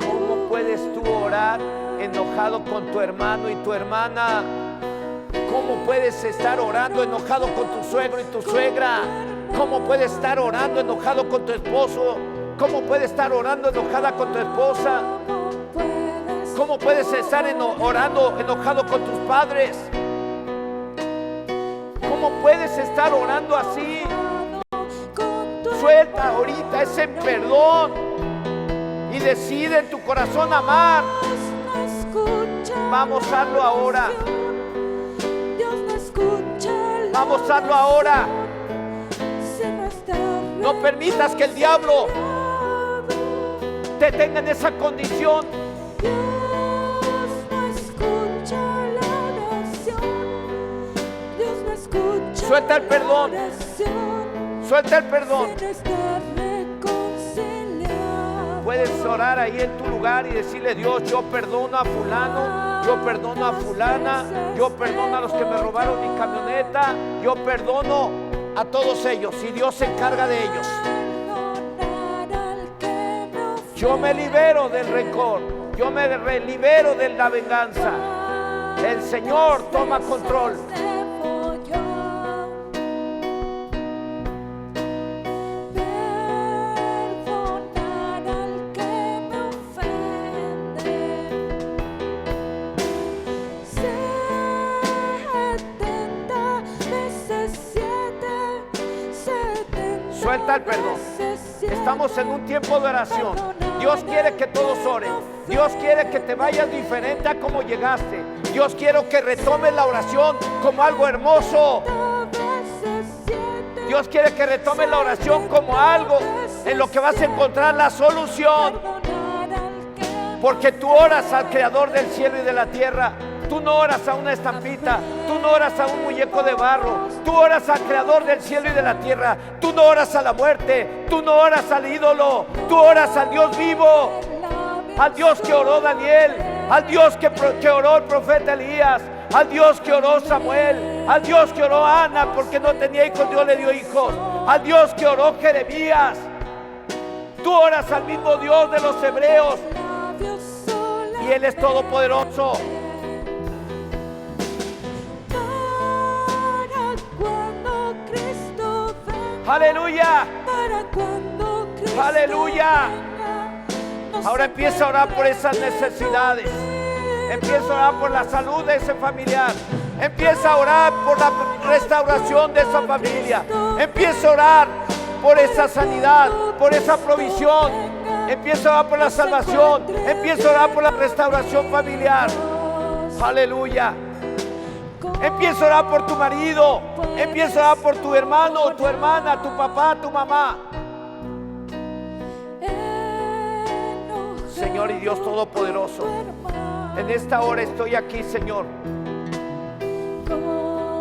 ¿Cómo puedes tú orar enojado con tu hermano y tu hermana? ¿Cómo puedes estar orando enojado con tu suegro y tu suegra? ¿Cómo puedes estar orando enojado con tu esposo? ¿Cómo puedes estar orando enojada con tu esposa? ¿Cómo puedes estar orando enojado con tus padres? ¿Cómo puedes estar orando así? Suelta ahorita ese perdón y decide en tu corazón amar. Vamos a hacerlo ahora. Vamos a hacerlo ahora. No permitas que el diablo te tenga en esa condición. Suelta el perdón. Suelta el perdón. Puedes orar ahí en tu lugar y decirle: Dios, yo perdono a fulano, yo perdono a fulana, yo perdono a los que me robaron mi camioneta, yo perdono a todos ellos, y Dios se encarga de ellos. Yo me libero del rencor, yo me libero de la venganza. El Señor toma control. Suelta el perdón. Estamos en un tiempo de oración. Dios quiere que todos oren. Dios quiere que te vayas diferente a como llegaste. Dios quiere que retomes la oración como algo hermoso. Dios quiere que retomes la oración como algo en lo que vas a encontrar la solución. Porque tú oras al Creador del cielo y de la tierra. Tú no oras a una estampita, tú no oras a un muñeco de barro, tú oras al Creador del cielo y de la tierra. Tú no oras a la muerte, tú no oras al ídolo, tú oras al Dios vivo, al Dios que oró Daniel, al Dios que oró el profeta Elías, al Dios que oró Samuel, al Dios que oró Ana porque no tenía hijos, Dios le dio hijos, al Dios que oró Jeremías. Tú oras al mismo Dios de los hebreos y Él es todopoderoso. Aleluya. Aleluya. Ahora empieza a orar por esas necesidades. Empieza a orar por la salud de ese familiar. Empieza a orar por la restauración de esa familia. Empieza a orar por esa sanidad, por esa provisión. Empieza a orar por la salvación. Empieza a orar por la restauración familiar. Aleluya. Empieza a orar por tu marido. Empieza a orar por tu hermano, tu hermana, tu papá, tu mamá. Señor y Dios Todopoderoso, en esta hora estoy aquí, Señor,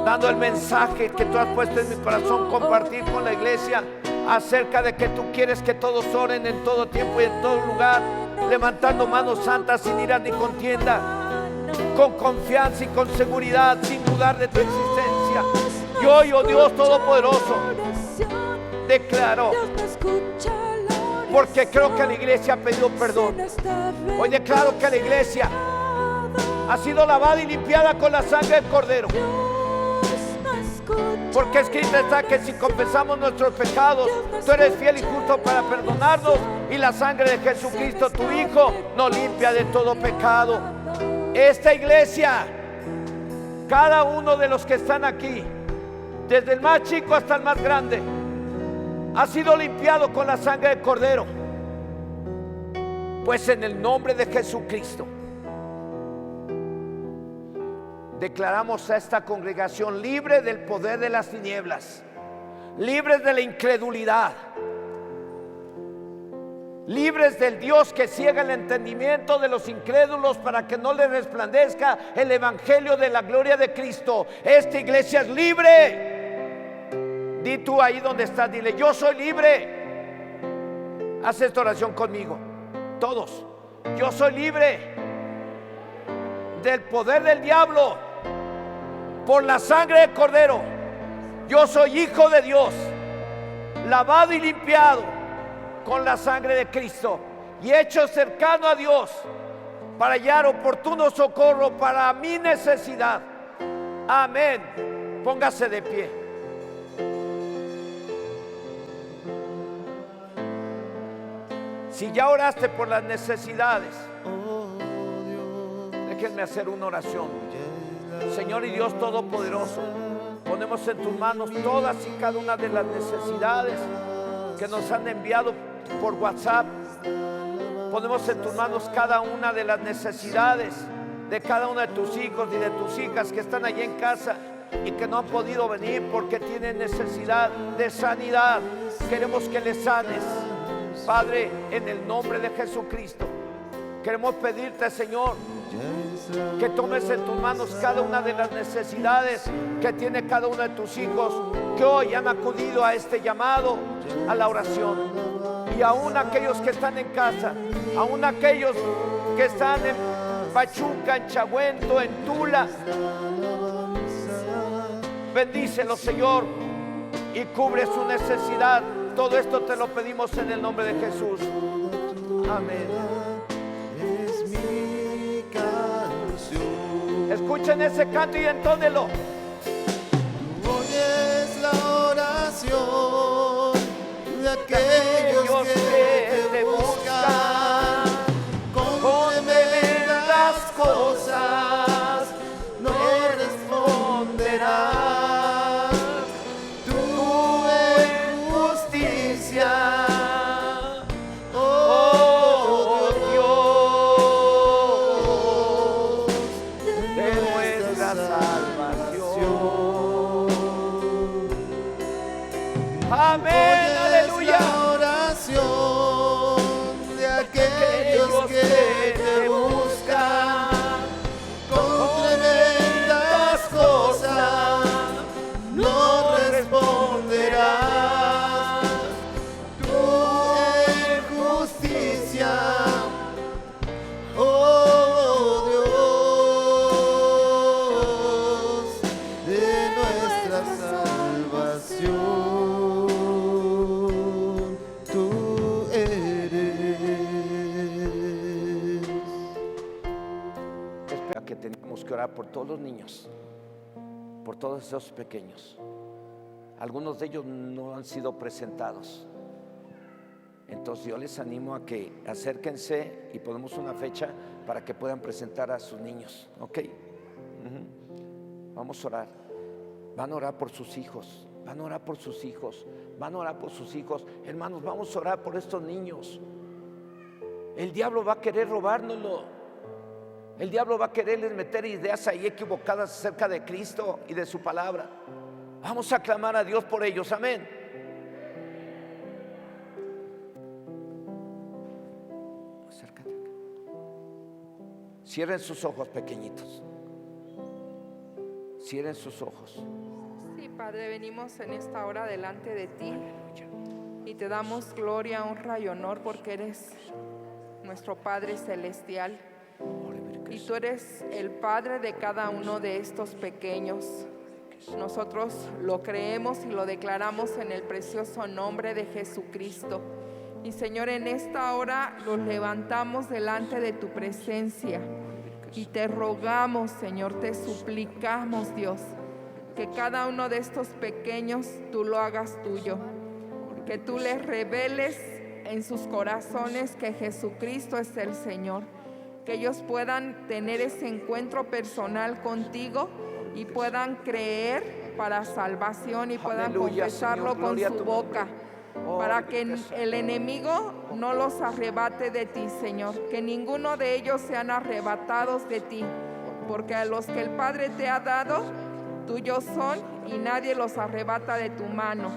dando el mensaje que tú has puesto en mi corazón, compartir con la iglesia acerca de que tú quieres que todos oren en todo tiempo y en todo lugar, levantando manos santas sin ira ni contienda, con confianza y con seguridad, sin dudar de tu existencia. Y hoy, oh Dios Todopoderoso, declaro, porque creo que la iglesia ha pedido perdón. Hoy declaro que la iglesia ha sido lavada y limpiada con la sangre del Cordero. Porque escrito está que si confesamos nuestros pecados, tú eres fiel y justo para perdonarnos, y la sangre de Jesucristo, tu Hijo, nos limpia de todo pecado. Esta iglesia, cada uno de los que están aquí, desde el más chico hasta el más grande, ha sido limpiado con la sangre del Cordero. Pues en el nombre de Jesucristo declaramos a esta congregación libre del poder de las tinieblas, libres de la incredulidad, libres del Dios que ciega el entendimiento de los incrédulos para que no les resplandezca el evangelio de la gloria de Cristo. Esta iglesia es libre. Di tú ahí donde estás, dile: yo soy libre. Haz esta oración conmigo, todos. Yo soy libre del poder del diablo por la sangre del Cordero. Yo soy hijo de Dios, lavado y limpiado con la sangre de Cristo, y hecho cercano a Dios para hallar oportuno socorro para mi necesidad. Amén. Póngase de pie. Si ya oraste por las necesidades, déjenme hacer una oración. Señor y Dios Todopoderoso, ponemos en tus manos todas y cada una de las necesidades que nos han enviado por WhatsApp. Ponemos en tus manos cada una de las necesidades de cada uno de tus hijos y de tus hijas que están allí en casa y que no han podido venir porque tienen necesidad de sanidad. Queremos que les sanes, Padre, en el nombre de Jesucristo. Queremos pedirte, Señor, que tomes en tus manos cada una de las necesidades que tiene cada uno de tus hijos que hoy han acudido a este llamado, a la oración. Y aún aquellos que están en casa, aún aquellos que están en Pachuca, en Chagüento, en Tula, bendícelos, Señor, y cubre su necesidad. Todo esto te lo pedimos en el nombre de Jesús. Amén. Es mi canción. Escuchen ese canto y entónelo. Tú oyes la oración de aquellos que te buscan con tremendas cosas, no responderás. teníamos que orar por todos los niños, por todos esos pequeños. Algunos de ellos no han sido presentados. Entonces yo les animo a que acérquense y ponemos una fecha para que puedan presentar a sus niños, ¿ok? Vamos a orar. Van a orar por sus hijos, van a orar por sus hijos, van a orar por sus hijos. Hermanos, vamos a orar por estos niños. El diablo va a querer robárnoslo. El diablo va a quererles meter ideas ahí equivocadas acerca de Cristo y de su palabra. Vamos a clamar a Dios por ellos, amén. Acércate. Cierren sus ojos, pequeñitos. Cierren sus ojos. Sí, Padre, venimos en esta hora delante de ti y te damos gloria, honra y honor porque eres nuestro Padre celestial y tú eres el Padre de cada uno de estos pequeños. Nosotros lo creemos y lo declaramos en el precioso nombre de Jesucristo. Y Señor, en esta hora los levantamos delante de tu presencia y te rogamos, Señor, te suplicamos, Dios, que cada uno de estos pequeños tú lo hagas tuyo, que tú les reveles en sus corazones que Jesucristo es el Señor, que ellos puedan tener ese encuentro personal contigo y puedan creer para salvación y puedan confesarlo con su boca, para que el enemigo no los arrebate de ti, Señor, que ninguno de ellos sean arrebatados de ti, porque a los que el Padre te ha dado, tuyos son y nadie los arrebata de tu mano.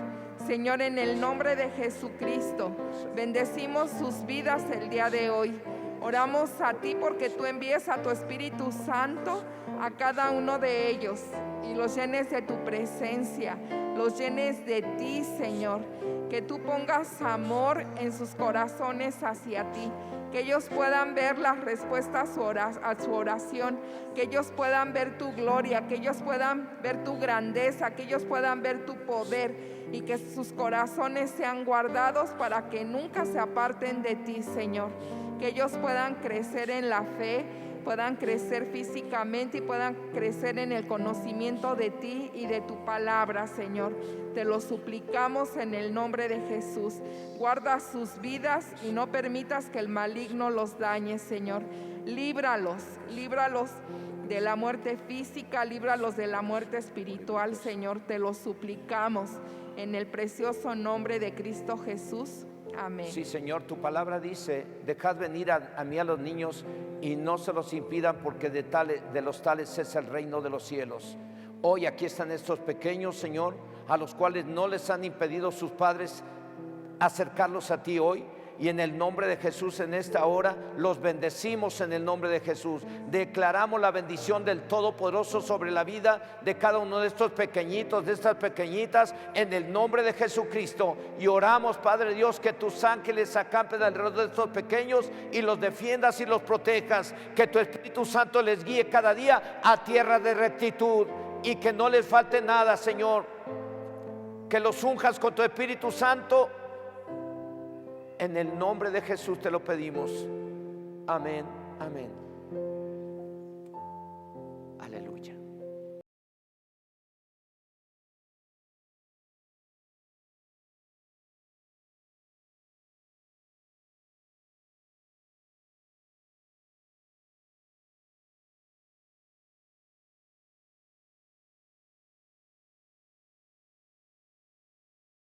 Señor, en el nombre de Jesucristo, bendecimos sus vidas el día de hoy. Oramos a ti porque tú envíes a tu Espíritu Santo a cada uno de ellos y los llenes de tu presencia, los llenes de ti, Señor. Que tú pongas amor en sus corazones hacia ti, que ellos puedan ver las respuestas a su oración, que ellos puedan ver tu gloria, que ellos puedan ver tu grandeza, que ellos puedan ver tu poder y que sus corazones sean guardados para que nunca se aparten de ti, Señor. Que ellos puedan crecer en la fe, puedan crecer físicamente y puedan crecer en el conocimiento de ti y de tu palabra, Señor. Te lo suplicamos en el nombre de Jesús. Guarda sus vidas y no permitas que el maligno los dañe, Señor. Líbralos de la muerte física, líbralos de la muerte espiritual, Señor. Te lo suplicamos en el precioso nombre de Cristo Jesús. Amén. Sí, Señor, tu palabra dice: dejad venir a mí a los niños y no se los impidan, porque de los tales es el reino de los cielos. Hoy aquí están estos pequeños, Señor, a los cuales no les han impedido sus padres acercarlos a ti hoy. Y en el nombre de Jesús, en esta hora, los bendecimos en el nombre de Jesús. Declaramos la bendición del Todopoderoso sobre la vida de cada uno de estos pequeñitos, de estas pequeñitas, en el nombre de Jesucristo. Y oramos, Padre Dios, que tus ángeles acampen alrededor de estos pequeños y los defiendas y los protejas. Que tu Espíritu Santo les guíe cada día a tierra de rectitud y que no les falte nada, Señor. Que los unjas con tu Espíritu Santo. En el nombre de Jesús te lo pedimos. Amén, amén. Aleluya.